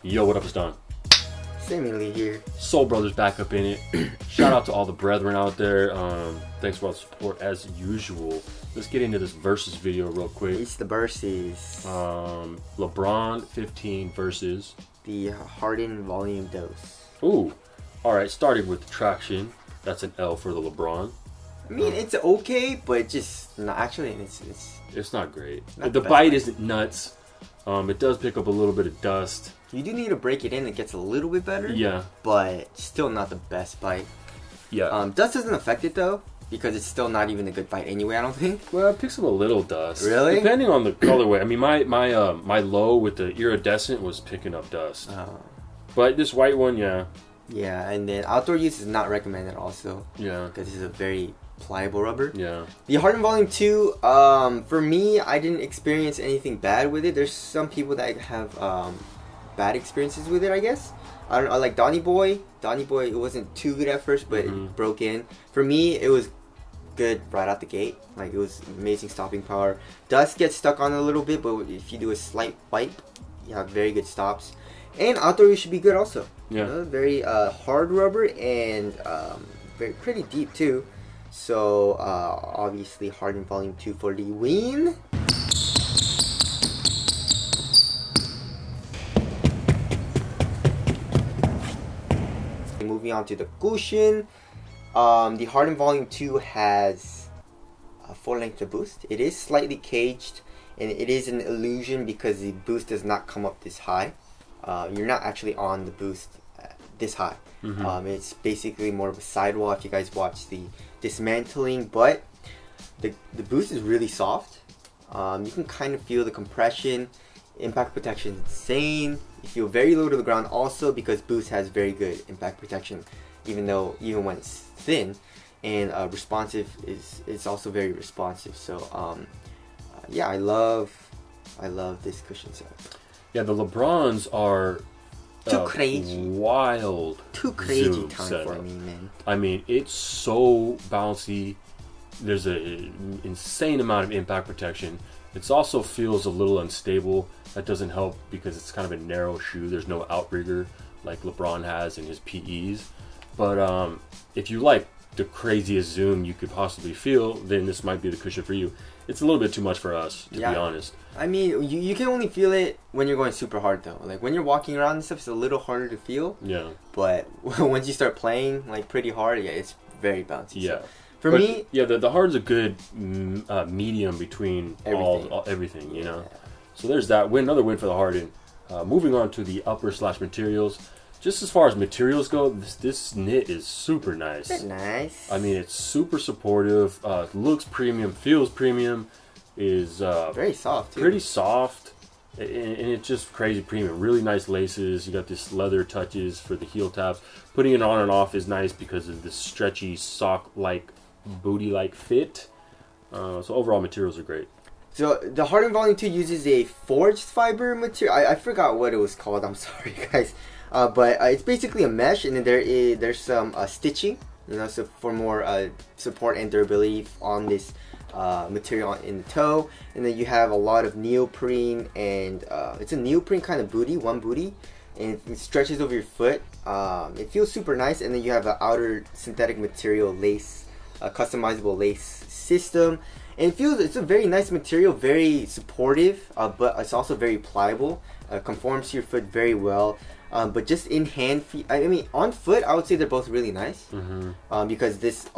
Yo, what up, it's Don. Seemingly here. Soul Brothers back up in it. Shout out to all the brethren out there. Thanks for all the support as usual. Let's get into this versus video real quick. It's the versus. LeBron 15 versus the Harden volume dose. Ooh. Alright, starting with traction. That's an L for the LeBron. I mean, it's okay, but just not actually. It's not great. Not the bite isn't nuts. It does pick up a little bit of dust. You do need to break it in. It gets a little bit better. Yeah. But still not the best bite. Yeah. Dust doesn't affect it though, because it's still not even a good bite anyway. I don't think. Well, it picks up a little dust. Really? Depending on the colorway. I mean, my low with the iridescent was picking up dust. But this white one, yeah. Yeah, and then outdoor use is not recommended also. Yeah. Because this is a very pliable rubber. Yeah. The Harden Volume 2, for me, I didn't experience anything bad with it. There's some people that have bad experiences with it, I guess. I don't know, like Donny Boy. Donny Boy, it wasn't too good at first, but it broke in. For me, it was good right out the gate. Like, it was amazing stopping power. Dust gets stuck on it a little bit, but if you do a slight wipe, you have very good stops. And outdoor use should be good also. Yeah. You know, very hard rubber and pretty deep too. So obviously Harden Volume 2 for the win. Moving on to the cushion. The Harden Volume 2 has a full length of boost. It is slightly caged, and it is an illusion because the boost does not come up this high. You're not actually on the boost this high. It's basically more of a sidewall if you guys watch the dismantling, but the boost is really soft. You can kind of feel the compression. Impact protection is insane. You feel very low to the ground also because boost has very good impact protection, even when it's thin. And responsive is also very responsive. So yeah, I love this cushion set. Yeah, the LeBrons are too crazy. Wild. Too crazy time for me, man. I mean, it's so bouncy. There's an insane amount of impact protection. It also feels a little unstable. That doesn't help because it's kind of a narrow shoe. There's no outrigger like LeBron has in his PEs. But if you like the craziest zoom you could possibly feel, then this might be the cushion for you. It's a little bit too much for us, to be honest. I mean, you can only feel it when you're going super hard, though. Like, when you're walking around and stuff, it's a little harder to feel. Yeah. But once you start playing, like, pretty hard, yeah, it's very bouncy. Yeah. So, for me... Yeah, the hard's a good medium between everything, you know? So there's that. Another win for the Harden. Moving on to the upper/materials. Just as far as materials go, this knit is super nice. That's nice. I mean, it's super supportive. Looks premium, feels premium. Is very soft too. Pretty soft, and it's just crazy premium. Really nice laces. You got this leather touches for the heel tabs. Putting it on and off is nice because of this stretchy sock-like, booty-like fit. So overall, materials are great. So the Harden Volume 2 uses a forged fiber material. I forgot what it was called. I'm sorry, guys. But it's basically a mesh, and then there's some stitching, you know, so for more support and durability on this material in the toe. And then you have a lot of neoprene, and it's a neoprene kind of booty, one booty, and it stretches over your foot. It feels super nice, and then you have an outer synthetic material lace, customizable lace system. And it's a very nice material, very supportive, but it's also very pliable. Conforms to your foot very well. But just in hand, I mean, on foot, I would say they're both really nice. Because this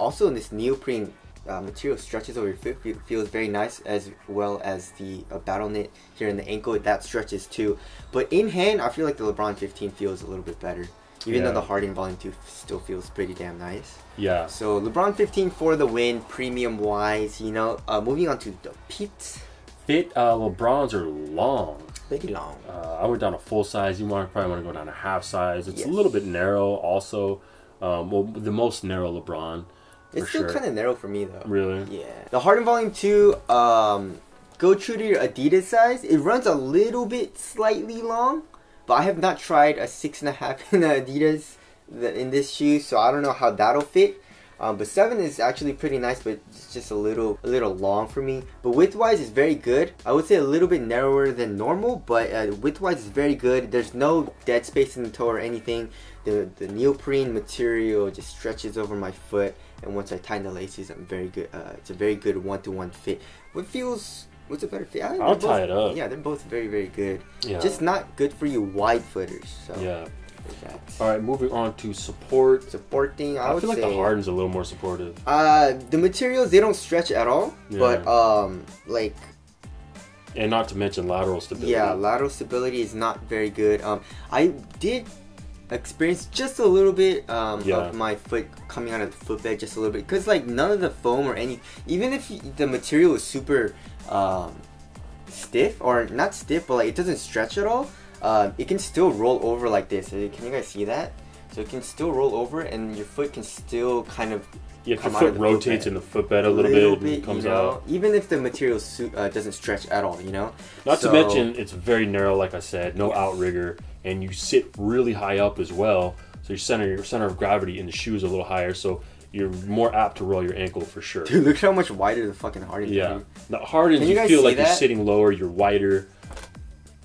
neoprene material stretches over your foot, feels very nice, as well as the battle knit here in the ankle, that stretches too. But in hand, I feel like the LeBron 15 feels a little bit better. Even though the Harden Volume 2 still feels pretty damn nice. Yeah. So LeBron 15 for the win, premium wise, you know. Moving on to the fit. LeBrons are long. Pretty long. I went down to full size. You probably want to go down to half size. It's a little bit narrow also. Well, the most narrow LeBron. It's still kind of narrow for me though. Really? Yeah. The Harden Volume 2, go true to your Adidas size. It runs a little bit slightly long. But I have not tried a 6.5 in Adidas in this shoe, so I don't know how that'll fit. But 7 is actually pretty nice, but it's just a little long for me. But width-wise, it's very good. I would say a little bit narrower than normal, but width-wise, it's very good. There's no dead space in the toe or anything. The neoprene material just stretches over my foot, and once I tighten the laces, I'm very good. It's a very good one-to-one fit. What's a better fit? I'll tie it up. Yeah, they're both very, very good. Yeah. Just not good for you wide footers. So. Yeah. All right, moving on to support. Supporting, I would feel like say, the Harden's a little more supportive. The materials, they don't stretch at all, but like, and not to mention lateral stability. Yeah, lateral stability is not very good. I did experience just a little bit of my foot coming out of the footbed, just a little bit, because like none of the foam or even if the material is super stiff, or not stiff, but like it doesn't stretch at all. It can still roll over like this. Can you guys see that? So it can still roll over, and your foot can still kind of if your foot rotates in the footbed a little bit, it comes out. Even if the material doesn't stretch at all, you know? Not to mention, it's very narrow, like I said, no outrigger, and you sit really high up as well, so your center of gravity in the shoe is a little higher, so you're more apt to roll your ankle for sure. Dude, look how much wider the fucking Harden is. Yeah. The Hardens, you feel like you're sitting lower, you're wider.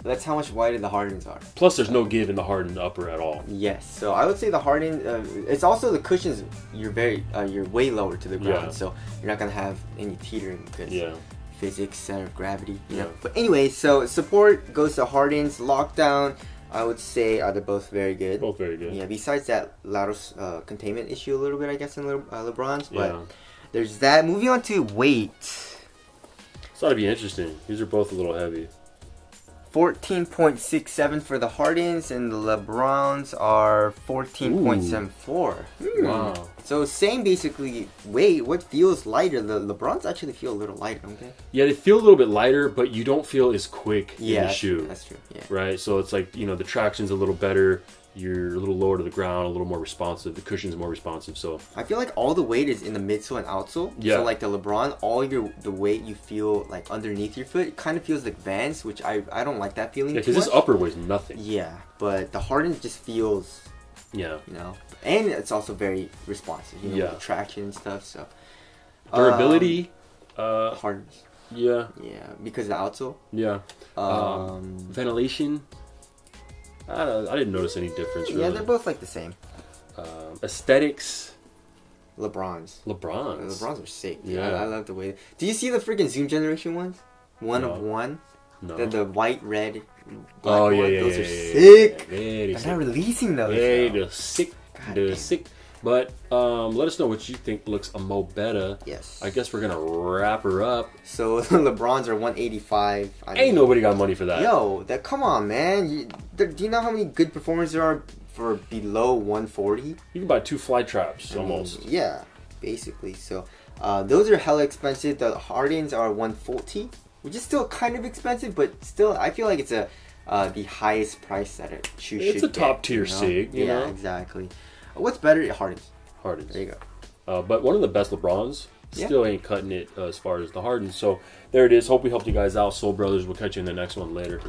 That's how much wider the Hardens are. Plus, there's no give in the Harden upper at all. Yes, so I would say the Harden. It's also the cushions. You're way lower to the ground, so you're not gonna have any teetering because physics, center of gravity. You know. But anyway, so support goes to Hardens. Lockdown, I would say they're both very good. Both very good. Yeah. Besides that lateral containment issue a little bit, I guess, in LeBron's, but there's that. Moving on to weight. It's ought to be interesting. These are both a little heavy. 14.67 for the Hardens, and the LeBrons are 14.74. Wow. So same basically weight. What feels lighter? The LeBrons actually feel a little lighter, don't they? Yeah, they feel a little bit lighter, but you don't feel as quick in the shoe. That's true. Yeah. Right? So it's like, the traction's a little better. You're a little lower to the ground, a little more responsive. The cushion's more responsive, so... I feel like all the weight is in the midsole and outsole. Yeah. So like the LeBron, all the weight you feel like underneath your foot, it kind of feels like Vans, which I don't like that feeling. Yeah, because this upper weighs nothing. Yeah, but the Harden just feels... Yeah. And it's also very responsive, with the traction and stuff, so... Durability... Hardens. Yeah. Yeah, because of the outsole. Yeah. Ventilation... I didn't notice any difference, really. Yeah, they're both like the same. Aesthetics. LeBrons. LeBrons are sick. Dude. Yeah. I love the way... Do you see the freaking Zoom Generation ones? One of one? No. The white, red, black one? Yeah. Those are sick. They're not releasing those. They're sick. They're sick. But let us know what you think looks a mo better. Yes. I guess we're going to wrap her up. So the LeBrons are 185. Ain't nobody got money for that. Yo, come on, man. Do you know how many good performers there are for below 140? You can buy 2 fly traps almost. Yeah, basically. So those are hella expensive. The Hardens are 140, which is still kind of expensive, but still I feel like it's the highest price that a shoe should get. It's a top tier SIG, you know? Yeah, exactly. What's better? Hardens. Hardens. There you go. But one of the best LeBrons still ain't cutting it as far as the Hardens. So there it is. Hope we helped you guys out. Soul Brothers. We'll catch you in the next one later.